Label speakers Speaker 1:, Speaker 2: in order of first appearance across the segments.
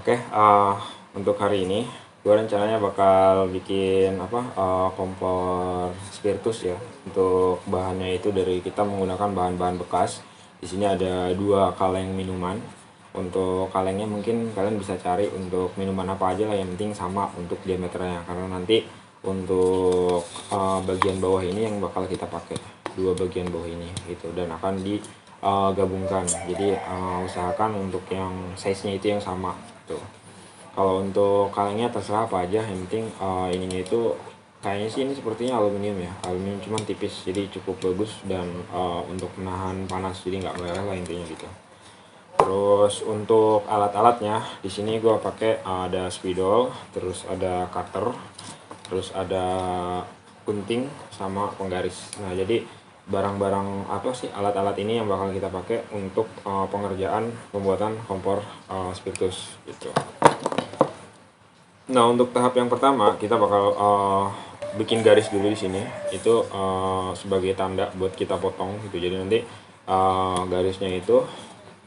Speaker 1: Oke, untuk hari ini gue rencananya bakal bikin kompor spiritus ya. Untuk bahannya itu dari kita menggunakan bahan-bahan bekas. Di sini ada 2 kaleng minuman. Untuk kalengnya mungkin kalian bisa cari untuk minuman apa aja lah, yang penting sama untuk diameternya. Karena nanti untuk bagian bawah ini yang bakal kita pakai, 2 bagian bawah ini gitu, dan akan digabungkan. Jadi usahakan untuk yang size-nya itu yang sama tuh. Kalau untuk kalengnya terserah apa aja, yang penting ininya itu kayaknya sih ini sepertinya aluminium ya, aluminium cuman tipis, jadi cukup bagus dan untuk menahan panas, jadi nggak meleleh lah intinya gitu. Terus untuk alat-alatnya di sini gue pakai ada spidol, terus ada cutter, terus ada gunting sama penggaris. Nah jadi barang-barang apa sih, alat-alat ini yang bakal kita pakai untuk pengerjaan pembuatan kompor spiritus gitu. Nah untuk tahap yang pertama kita bakal bikin garis dulu di sini. Itu sebagai tanda buat kita potong gitu. Jadi nanti garisnya itu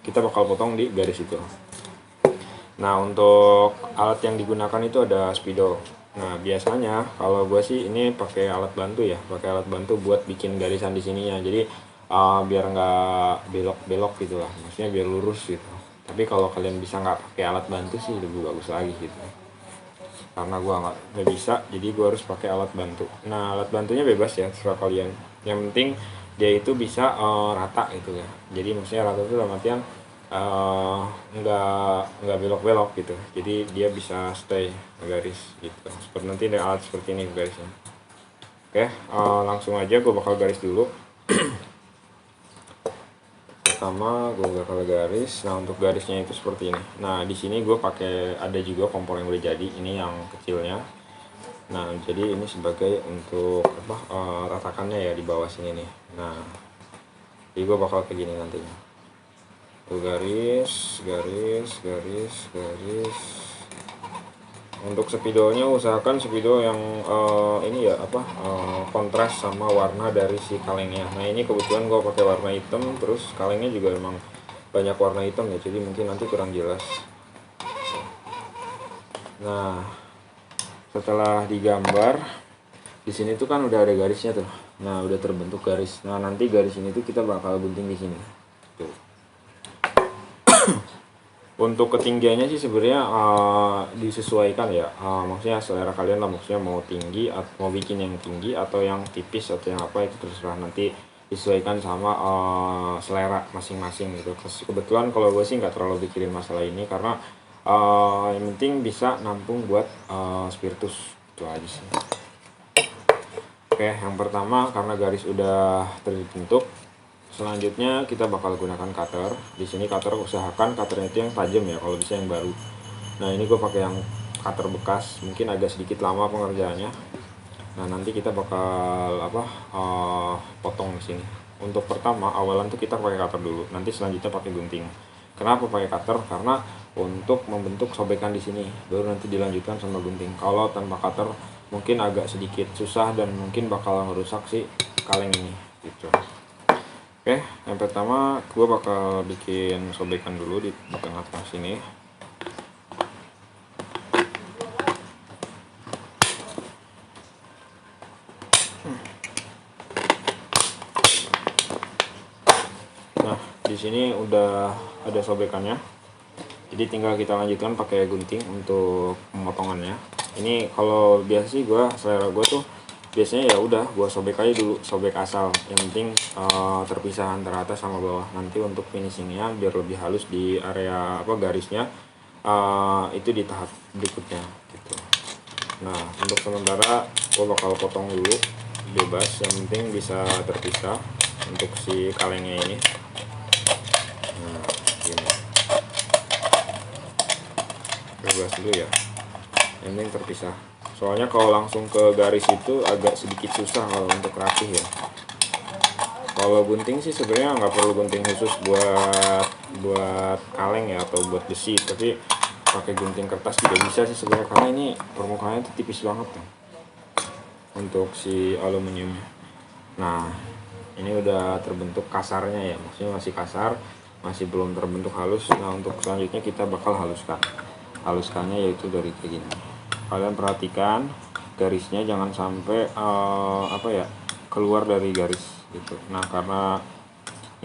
Speaker 1: kita bakal potong di garis itu. Nah untuk alat yang digunakan itu ada spidol. Nah biasanya kalau gue sih ini pakai alat bantu ya, pakai alat bantu buat bikin garisan di sininya. Jadi biar nggak belok-belok gitu lah, maksudnya biar lurus gitu. Tapi kalau kalian bisa nggak pakai alat bantu sih lebih bagus lagi gitu. Karena gue nggak bisa, jadi gue harus pakai alat bantu. Nah alat bantunya bebas ya, terserah kalian. Yang penting dia itu bisa rata gitu ya. Jadi maksudnya rata itu dalam artian uh, nggak belok-belok gitu, jadi dia bisa stay garis gitu. Seperti nanti ada alat seperti ini garisnya. Oke, langsung aja gue bakal garis dulu. Pertama gue bakal garis. Nah untuk garisnya itu seperti ini. Nah di sini gue pakai ada juga kompor yang udah jadi, ini yang kecilnya. Nah jadi ini sebagai untuk ratakannya ya di bawah sini nih. Nah jadi gue bakal kayak gini nantinya. Tuh garis, garis, garis, garis. Untuk spidolnya usahakan spidol yang ini ya kontras sama warna dari si kalengnya. Nah ini kebetulan gue pakai warna hitam, terus kalengnya juga emang banyak warna hitam ya, jadi mungkin nanti kurang jelas. Nah setelah digambar di sini tuh kan udah ada garisnya tuh. Nah udah terbentuk garis. Nah nanti garis ini tuh kita bakal gunting di sini. Tuh. Untuk ketinggiannya sih sebenarnya disesuaikan ya, maksudnya selera kalian lah, maksudnya mau tinggi atau mau bikin yang tinggi atau yang tipis atau yang apa, itu terserah, nanti disesuaikan sama selera masing-masing gitu. Kebetulan kalau gue sih nggak terlalu pikirin masalah ini, karena yang penting bisa nampung buat spiritus, itu aja sih. Oke, yang pertama karena garis udah terbentuk, selanjutnya kita bakal gunakan cutter. Di sini cutter usahakan cutternya itu yang tajam ya, kalau bisa yang baru. Nah ini gue pakai yang cutter bekas, mungkin agak sedikit lama pengerjaannya. Nah nanti kita bakal potong di sini. Untuk pertama awalan tuh kita pakai cutter dulu, nanti selanjutnya pakai gunting. Kenapa pakai cutter? Karena untuk membentuk sobekan di sini, baru nanti dilanjutkan sama gunting. Kalau tanpa cutter mungkin agak sedikit susah dan mungkin bakal merusak si kaleng ini gitu. Oke, yang pertama gue bakal bikin sobekan dulu di tengah-tengah sini. Nah, di sini udah ada sobekannya. Jadi tinggal kita lanjutkan pakai gunting untuk pemotongannya. Ini kalau biasa sih selera gue tuh biasanya ya udah gue sobek aja dulu, sobek asal, yang penting terpisah antara atas sama bawah. Nanti untuk finishingnya biar lebih halus di area garisnya, itu di tahap berikutnya gitu. Nah untuk sementara gue bakal potong dulu bebas, yang penting bisa terpisah untuk si kalengnya ini. Nah gini, bebas dulu ya, yang penting terpisah. Soalnya kalau langsung ke garis itu agak sedikit susah kalau untuk rapih ya. Kalau gunting sih sebenarnya nggak perlu gunting khusus buat kaleng ya atau buat besi, tapi pakai gunting kertas juga bisa sih sebenarnya, karena ini permukaannya tuh tipis banget tuh untuk si aluminiumnya. Nah ini udah terbentuk kasarnya ya, maksudnya masih kasar, masih belum terbentuk halus. Nah untuk selanjutnya kita bakal haluskan. haluskannya yaitu dari kayak gini. Kalian perhatikan garisnya jangan sampai keluar dari garis gitu. Nah, karena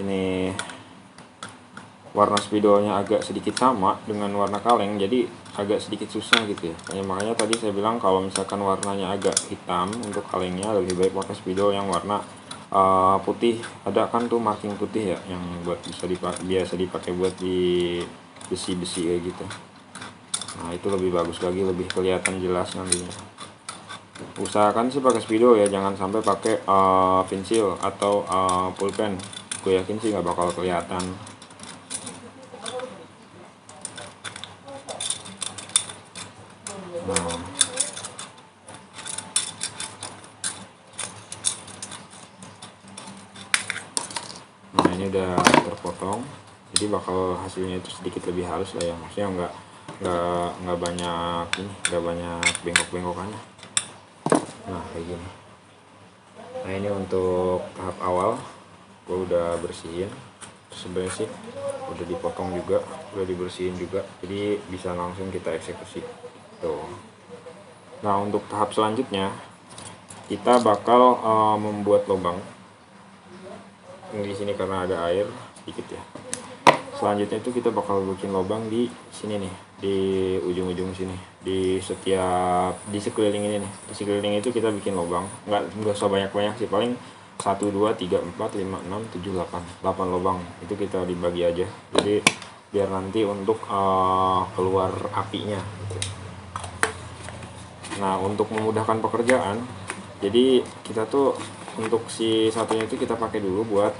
Speaker 1: ini warna spidolnya agak sedikit sama dengan warna kaleng, jadi agak sedikit susah gitu ya. Makanya tadi saya bilang kalau misalkan warnanya agak hitam untuk kalengnya, lebih baik pakai spidol yang warna putih. Ada kan tuh marking putih ya, yang buat biasa dipakai buat di besi-besi kayak gitu. Nah, itu lebih bagus lagi, lebih kelihatan jelas nantinya. Usahakan sih pakai spidol ya, jangan sampai pakai pensil atau pulpen. Gue yakin sih nggak bakal kelihatan. Nah, ini udah terpotong, jadi bakal hasilnya itu sedikit lebih halus lah ya, maksudnya nggak banyak bengkok-bengkokannya. Nah, kayak gini. Nah, ini untuk tahap awal gue udah bersihin, sebenarnya sih udah dipotong juga, udah dibersihin juga, jadi bisa langsung kita eksekusi tuh. Nah, untuk tahap selanjutnya kita bakal membuat lubang di sini karena ada air sedikit ya. Selanjutnya itu kita bakal bikin lubang di sini nih, di ujung-ujung sini, di sekeliling ini nih. Di sekeliling itu kita bikin lubang, nggak usah banyak-banyak sih, paling 1 2 3 4 5 6 7 8 lubang. Itu kita dibagi aja, jadi biar nanti untuk keluar apinya gitu. Nah, untuk memudahkan pekerjaan, jadi kita tuh untuk si satunya itu kita pakai dulu buat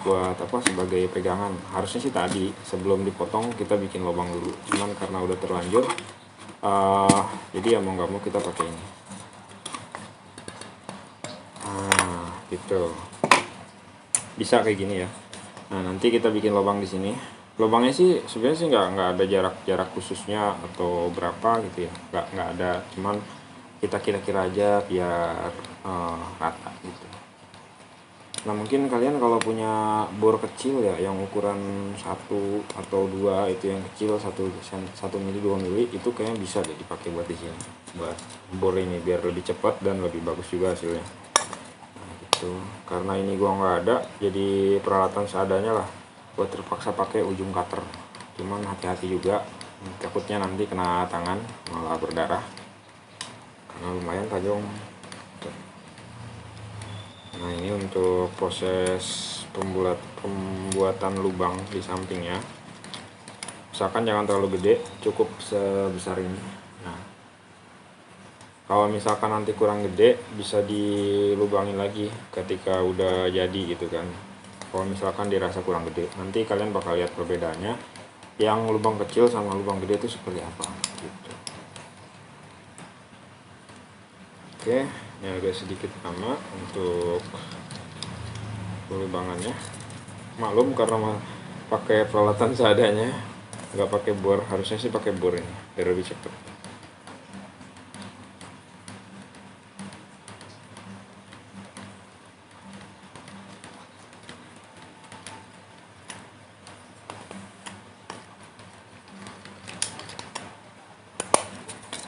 Speaker 1: buat sebagai pegangan. Harusnya sih tadi sebelum dipotong kita bikin lubang dulu, cuman karena udah terlanjur jadi ya mau nggak mau kita pakai ini. Nah, gitu bisa kayak gini ya. Nah, nanti kita bikin lubang di sini. Lubangnya sih sebenarnya sih nggak ada jarak khususnya atau berapa gitu ya, nggak ada, cuman kita kira-kira aja biar rata gitu. Nah, mungkin kalian kalau punya bor kecil ya, yang ukuran 1 atau 2 itu yang kecil, 1 mili 2 mili itu kayaknya bisa deh dipakai buat di sini, buat bor ini biar lebih cepat dan lebih bagus juga hasilnya. Nah, gitu. Karena ini gua nggak ada, jadi peralatan seadanya lah, gua terpaksa pakai ujung cutter. Cuman hati-hati juga, takutnya nanti kena tangan malah berdarah karena lumayan tajam. Nah, ini untuk proses pembuatan lubang di sampingnya. Misalkan jangan terlalu gede, cukup sebesar ini. Nah, kalau misalkan nanti kurang gede, bisa dilubangin lagi ketika udah jadi gitu kan. Kalau misalkan dirasa kurang gede, nanti kalian bakal lihat perbedaannya, yang lubang kecil sama lubang gede itu seperti apa gitu. Oke, ini agak sedikit lama untuk pelubangannya. Maklum karena pakai peralatan seadanya, nggak pakai bor. Harusnya sih pakai bor ini biar lebih cepat.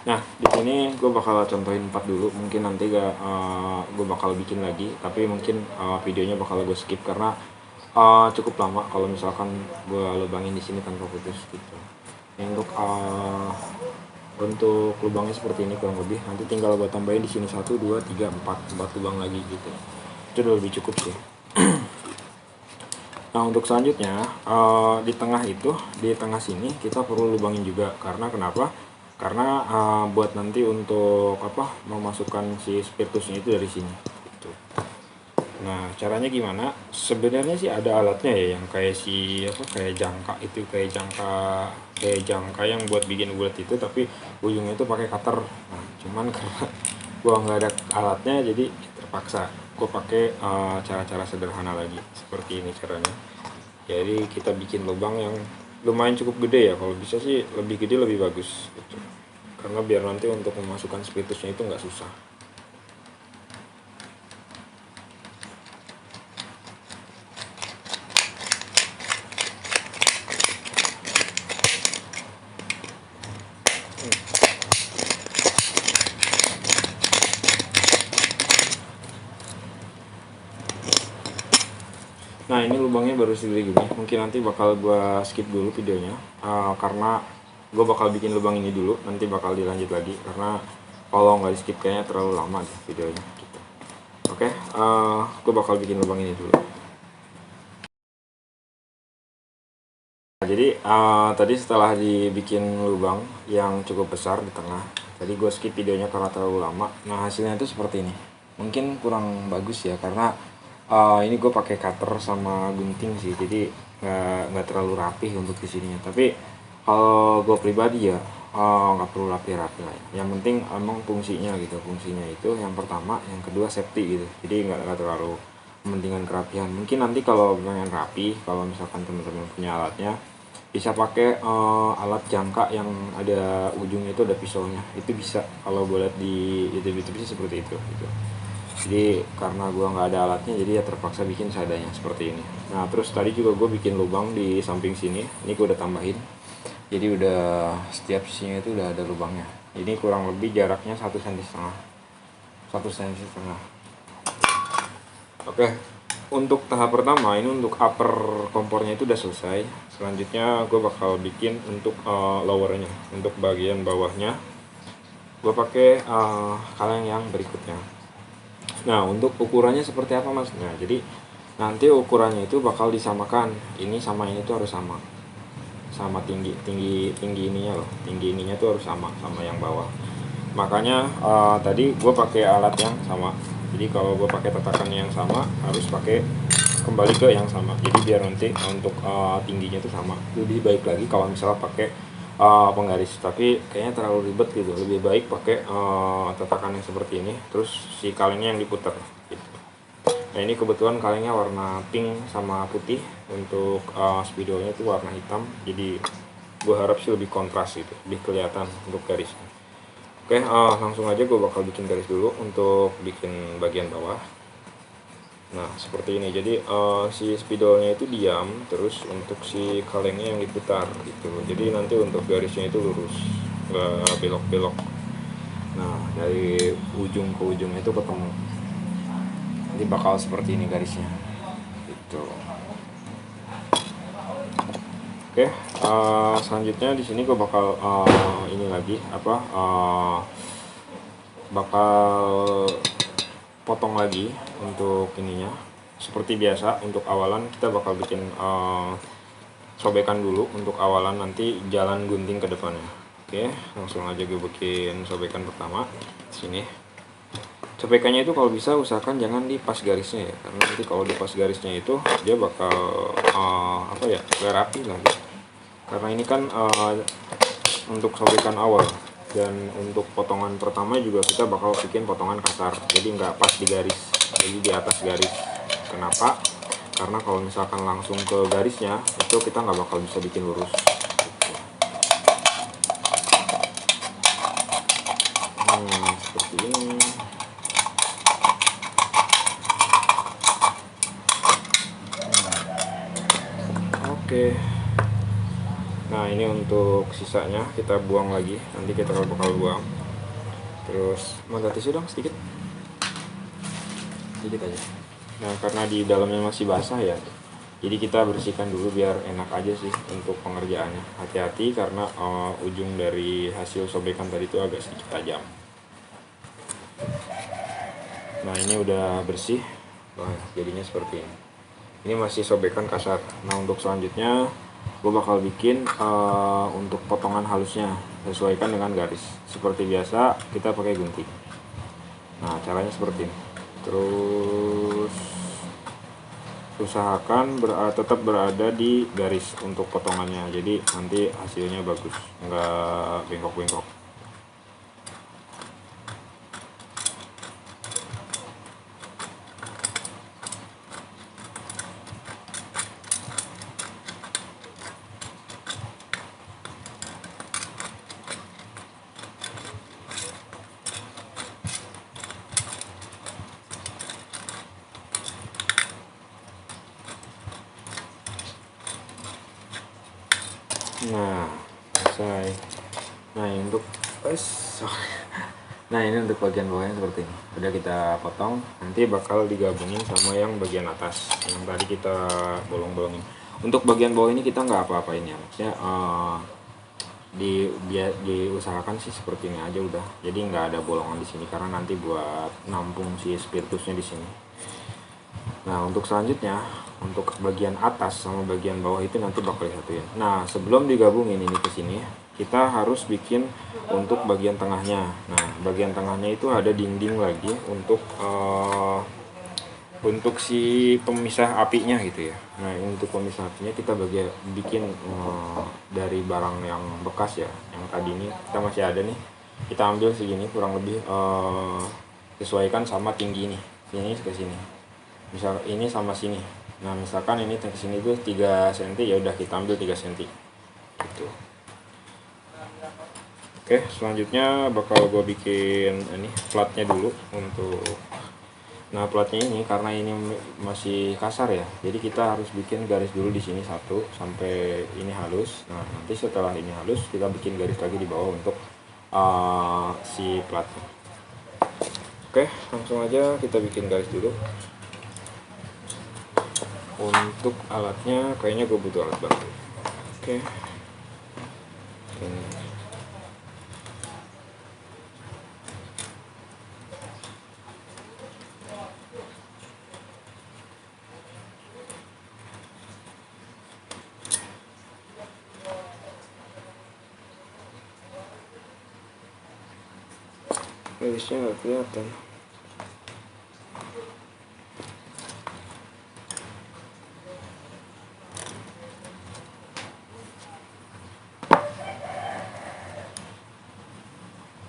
Speaker 1: Nah, di sini gue bakal contohin 4 dulu, mungkin nanti gue bakal bikin lagi, tapi mungkin videonya bakal gue skip karena cukup lama kalau misalkan gue lubangin di sini tanpa putus gitu. Ini untuk lubangnya seperti ini kurang lebih. Nanti tinggal gue tambahin di sini 1 2 3 4 lubang lagi gitu. Itu udah lebih cukup sih. Nah, untuk selanjutnya di tengah sini kita perlu lubangin juga. Karena kenapa? Karena buat nanti untuk memasukkan si spiritusnya itu dari sini gitu. Nah, caranya gimana? Sebenarnya sih ada alatnya ya, yang kayak kayak jangka yang buat bikin bulat itu, tapi ujungnya itu pakai cutter. Nah, cuman karena gua nggak ada alatnya, jadi terpaksa gua pakai cara-cara sederhana lagi seperti ini caranya. Jadi kita bikin lubang yang lumayan cukup gede ya, kalau bisa sih lebih gede lebih bagus gitu. Karena biar nanti untuk memasukkan spiritusnya itu nggak susah. Nah ini lubangnya baru segini gini, mungkin nanti bakal gua skip dulu videonya, karena gue bakal bikin lubang ini dulu, nanti bakal dilanjut lagi karena kalau nggak di skip kayaknya terlalu lama deh videonya gitu. Oke, gue bakal bikin lubang ini dulu. Nah, jadi tadi setelah dibikin lubang yang cukup besar di tengah, tadi gue skip videonya karena terlalu lama. Nah hasilnya itu seperti ini, mungkin kurang bagus ya karena ini gue pakai cutter sama gunting sih, jadi nggak terlalu rapih untuk di sininya. Tapi kalau gue pribadi ya nggak perlu rapi-rapi lah ya. Yang penting emang fungsinya gitu, fungsinya itu yang pertama, yang kedua safety gitu. Jadi nggak terlalu mementingkan kerapihan. Mungkin nanti kalau pengen rapi, kalau misalkan teman-teman punya alatnya, bisa pakai alat jangka yang ada ujungnya itu ada pisaunya, itu bisa. Kalau gue lihat di YouTube sih seperti itu gitu. Jadi karena gue nggak ada alatnya, jadi ya terpaksa bikin seadanya seperti ini. Nah terus tadi juga gue bikin lubang di samping sini, ini gue udah tambahin, jadi udah setiap sisinya itu udah ada lubangnya. Ini kurang lebih jaraknya 1,5 cm, 1,5 cm. Oke, untuk tahap pertama ini untuk upper kompornya itu udah selesai. Selanjutnya gue bakal bikin untuk lowernya, untuk bagian bawahnya gue pakai kaleng yang berikutnya. Nah untuk ukurannya seperti apa mas? Nah jadi nanti ukurannya itu bakal disamakan, ini sama ini tuh harus sama, sama tinggi ininya loh, tinggi ininya tuh harus sama yang bawah. Makanya tadi gue pakai alat yang sama, jadi kalau gue pakai tatakan yang sama harus pakai kembali ke yang sama, jadi biar nanti untuk tingginya tuh sama. Lebih baik lagi kalau misalnya pakai penggaris, tapi kayaknya terlalu ribet gitu, lebih baik pakai tatakan yang seperti ini, terus si kalengnya yang diputar gitu. Nah ini kebetulan kalengnya warna pink sama putih, untuk spidolnya itu warna hitam, jadi gue harap sih lebih kontras gitu, lebih kelihatan untuk garisnya. Oke, langsung aja gue bakal bikin garis dulu untuk bikin bagian bawah. Nah seperti ini, jadi si spidolnya itu diam, terus untuk si kalengnya yang diputar gitu, jadi nanti untuk garisnya itu lurus, nggak belok-belok. Nah dari ujung ke ujung itu ketemu, jadi bakal seperti ini garisnya gitu. Oke, selanjutnya di sini gue bakal ini lagi apa, bakal potong lagi untuk ininya. Seperti biasa untuk awalan kita bakal bikin sobekan dulu untuk awalan, nanti jalan gunting ke depannya. Oke, langsung aja gue bikin sobekan pertama sini. Sobekannya itu kalau bisa usahakan jangan di pas garisnya ya, karena nanti kalau di pas garisnya itu dia bakal apa ya, gak rapi lah gitu. Karena ini kan untuk sobekan awal, dan untuk potongan pertama juga kita bakal bikin potongan kasar, jadi nggak pas di garis, jadi di atas garis. Kenapa? Karena kalau misalkan langsung ke garisnya itu kita nggak bakal bisa bikin lurus. Seperti ini. Oke. Nah ini untuk sisanya kita buang lagi, nanti kita bakal buang. Terus mau tisu dong sedikit aja. Nah karena di dalamnya masih basah ya, jadi kita bersihkan dulu biar enak aja sih untuk pengerjaannya. Hati-hati karena ujung dari hasil sobekan tadi itu agak sedikit tajam. Nah ini udah bersih. Wah, jadinya seperti ini. Ini masih sobekan kasar. Nah untuk selanjutnya gue bakal bikin untuk potongan halusnya, sesuaikan dengan garis. Seperti biasa kita pakai gunting. Nah caranya seperti ini. Terus usahakan tetap berada di garis untuk potongannya, jadi nanti hasilnya bagus, nggak bengkok-bengkok. Nah selesai. Nah ini untuk nah ini untuk bagian bawahnya seperti ini, udah kita potong, nanti bakal digabungin sama yang bagian atas yang tadi kita bolong-bolongin. Untuk bagian bawah ini kita nggak apa-apain ya, maksudnya diusahakan sih seperti ini aja udah, jadi nggak ada bolongan di sini karena nanti buat nampung si spiritusnya di sini. Nah untuk selanjutnya, untuk bagian atas sama bagian bawah itu nanti bakal disatuin. Nah sebelum digabungin ini ke sini, kita harus bikin untuk bagian tengahnya. Nah bagian tengahnya itu ada dinding lagi untuk si pemisah apinya gitu ya. Nah untuk pemisah apinya kita bikin dari barang yang bekas ya, yang tadi ini kita masih ada nih, kita ambil segini kurang lebih, sesuaikan sama tinggi nih, sini ke sini, misal ini sama sini. Nah misalkan ini ke sini tuh 3 cm, ya udah kita ambil 3 cm gitu. Oke, selanjutnya bakal gue bikin ini platnya dulu untuk. Nah platnya ini karena ini masih kasar ya, jadi kita harus bikin garis dulu di sini satu sampai ini halus. Nah nanti setelah ini halus kita bikin garis lagi di bawah untuk si platnya. Oke, langsung aja kita bikin garis dulu. Untuk alatnya kayaknya gue butuh alat bantu. Oke. Garisnya nggak kelihatan.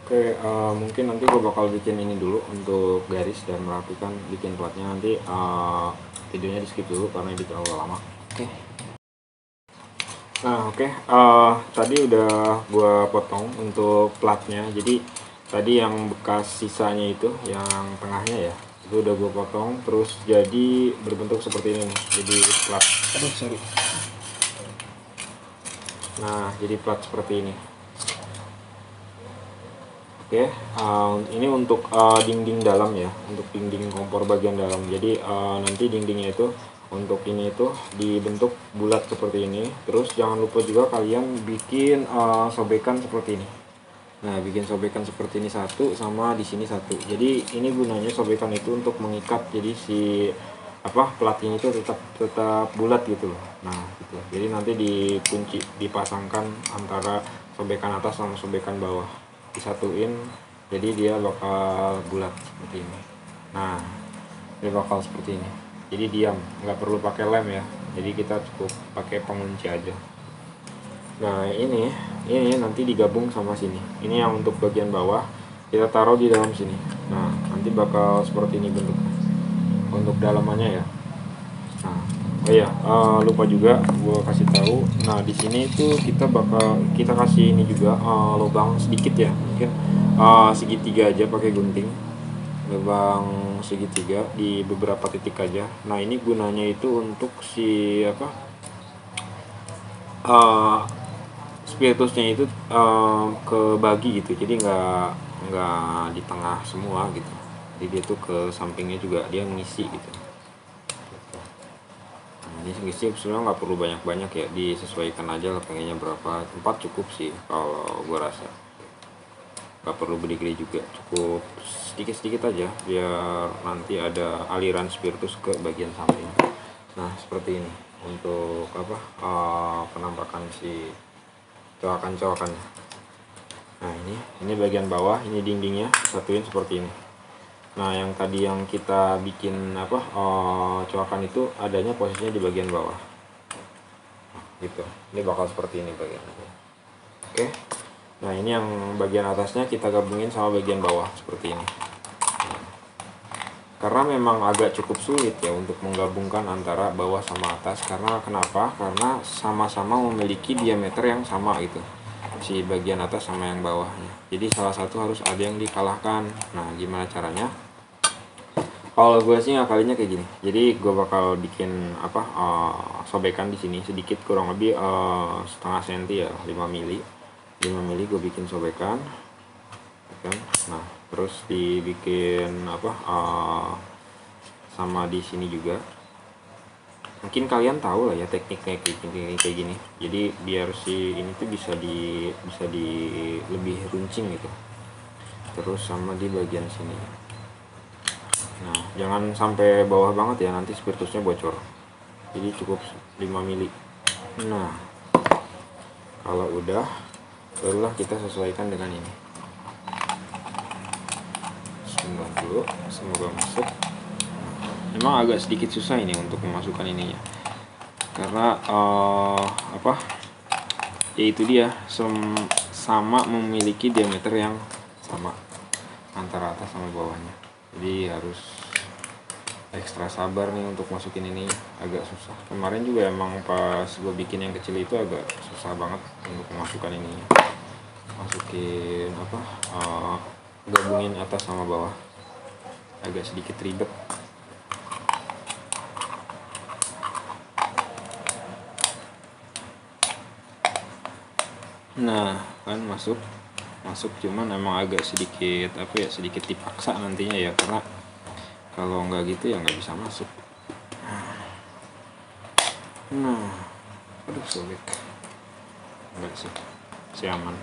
Speaker 1: Oke, mungkin nanti gue bakal bikin ini dulu untuk garis dan merapikan bikin platnya. Nanti videonya di skip dulu karena ini terlalu lama. Oke. Nah oke, tadi udah gue potong untuk platnya. Jadi tadi yang bekas sisanya itu yang tengahnya ya, itu udah gue potong terus jadi berbentuk seperti ini nih, jadi plat. Aduh sorry. Nah jadi plat seperti ini. Oke, ini untuk dinding dalam ya, untuk dinding kompor bagian dalam. Jadi nanti dindingnya itu untuk ini itu dibentuk bulat seperti ini. Terus jangan lupa juga kalian bikin sobekan seperti ini. Nah, bikin sobekan seperti ini satu, sama di sini satu. Jadi ini gunanya sobekan itu untuk mengikat. Jadi si plat ini itu tetap bulat gitu loh. Nah, gitu. Jadi nanti dikunci, dipasangkan antara sobekan atas sama sobekan bawah, disatuin, jadi dia bakal bulat seperti ini. Nah dia bakal seperti ini, jadi diam, nggak perlu pakai lem ya, jadi kita cukup pakai pengunci aja. Nah ini nanti digabung sama sini, ini yang untuk bagian bawah kita taruh di dalam sini. Nah nanti bakal seperti ini bentuknya untuk dalamannya ya. Nah oh iya, lupa juga gue kasih tahu. Nah di sini itu kita kasih ini juga, lubang sedikit ya, mungkin segitiga aja pakai gunting, lubang segitiga di beberapa titik aja. Nah ini gunanya itu untuk si spiritusnya itu kebagi gitu, jadi nggak di tengah semua gitu, jadi dia tuh ke sampingnya juga dia ngisi gitu. Ini ngisi sebenarnya nggak perlu banyak-banyak ya, disesuaikan aja lah pengennya berapa, 4 cukup sih kalau gue rasa, nggak perlu gede-gede juga, cukup sedikit-sedikit aja biar nanti ada aliran spiritus ke bagian samping. Nah seperti ini untuk penampakan si coakan-coakannya. Nah ini bagian bawah, ini dindingnya satuin seperti ini. Nah yang tadi yang kita bikin coakan itu adanya posisinya di bagian bawah. Nah, gitu. Ini bakal seperti ini bagiannya. Oke. Nah ini yang bagian atasnya kita gabungin sama bagian bawah seperti ini. Karena memang agak cukup sulit ya untuk menggabungkan antara bawah sama atas. Karena kenapa? Karena sama-sama memiliki diameter yang sama gitu, si bagian atas sama yang bawahnya. Jadi salah satu harus ada yang dikalahkan. Nah gimana caranya? Kalau gue sih ngakalinya kayak gini. Jadi gue bakal bikin sobekan di sini sedikit, kurang lebih setengah senti ya, 5 mili. 5 mili gue bikin sobekan kan. Nah terus dibikin apa sama di sini juga. Mungkin kalian tahu lah ya tekniknya kayak gini. Jadi biar si ini tuh bisa di lebih runcing gitu. Terus sama di bagian sini. Nah jangan sampai bawah banget ya, nanti spiritusnya bocor. Jadi cukup 5 mili. Nah kalau udah, barulah kita sesuaikan dengan ini. Sebentar dulu, semoga masuk. Memang agak sedikit susah ini untuk memasukkan ininya, karena ya itu dia, sama memiliki diameter yang sama antara atas sama bawahnya. Jadi harus ekstra sabar nih untuk masukin ini, agak susah. Kemarin juga emang pas gue bikin yang kecil itu agak susah banget untuk memasukkan ini, masukin gabungin atas sama bawah, agak sedikit ribet. Nah kan masuk cuman emang agak sedikit sedikit dipaksa nantinya ya, karena kalau nggak gitu ya nggak bisa masuk. Nah aduh sobek, enggak sih aman.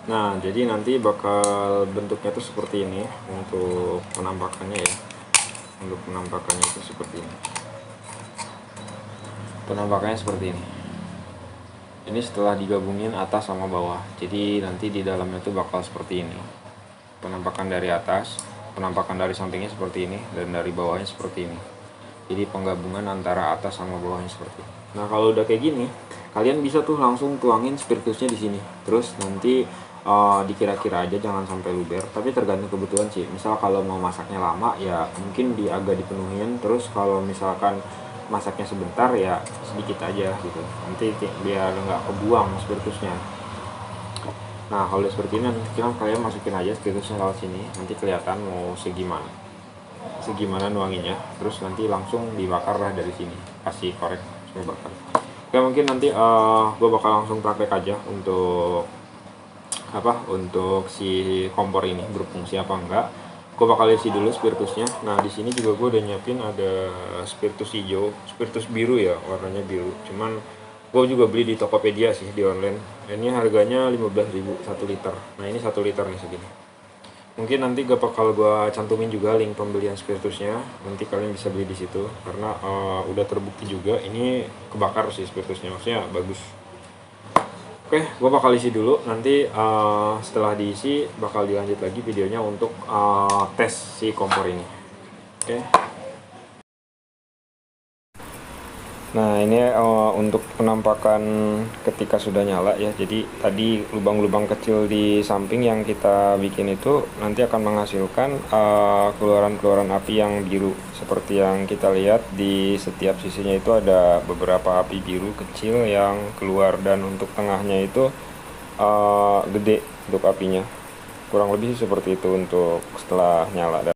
Speaker 1: Nah jadi nanti bakal bentuknya tuh seperti ini untuk penampakannya ya. Untuk penampakannya itu seperti ini, penampakannya seperti ini. Ini setelah digabungin atas sama bawah, jadi nanti di dalamnya tuh bakal seperti ini. Penampakan dari atas, penampakan dari sampingnya seperti ini, dan dari bawahnya seperti ini. Jadi penggabungan antara atas sama bawahnya seperti ini. Nah kalau udah kayak gini, kalian bisa tuh langsung tuangin spiritusnya di sini. Terus nanti dikira-kira aja, jangan sampai luber. Tapi tergantung kebutuhan sih. Misal kalau mau masaknya lama ya mungkin agak dipenuhin. Terus kalau misalkan masaknya sebentar ya sedikit aja gitu, nanti biar nggak kebuang spiritusnya. Nah kalau seperti ini nanti kalian masukin aja spiritusnya lewat sini, nanti kelihatan mau segimana nuanginya. Terus nanti langsung dibakar lah dari sini, kasih korek supaya bakar. Oke mungkin nanti gue bakal langsung praktek aja untuk untuk si kompor ini berfungsi apa enggak. Gue bakal isi dulu spiritusnya. Nah di sini juga gue udah nyiapin ada spiritus hijau, spiritus biru ya, warnanya biru. Cuman gue juga beli di Tokopedia sih, di online. Ini harganya 15.000 1 liter. Nah ini 1 liter nih segini. Mungkin nanti bakal gue cantumin juga link pembelian spiritusnya. Nanti kalian bisa beli di situ, karena udah terbukti juga ini kebakar sih spiritusnya, maksudnya bagus. Oke, gue bakal isi dulu. Nanti setelah diisi bakal dilanjut lagi videonya untuk tes si kompor ini. Oke. Nah ini untuk penampakan ketika sudah nyala ya. Jadi tadi lubang-lubang kecil di samping yang kita bikin itu nanti akan menghasilkan keluaran-keluaran api yang biru. Seperti yang kita lihat di setiap sisinya itu ada beberapa api biru kecil yang keluar, dan untuk tengahnya itu gede untuk apinya. Kurang lebih seperti itu untuk setelah nyala.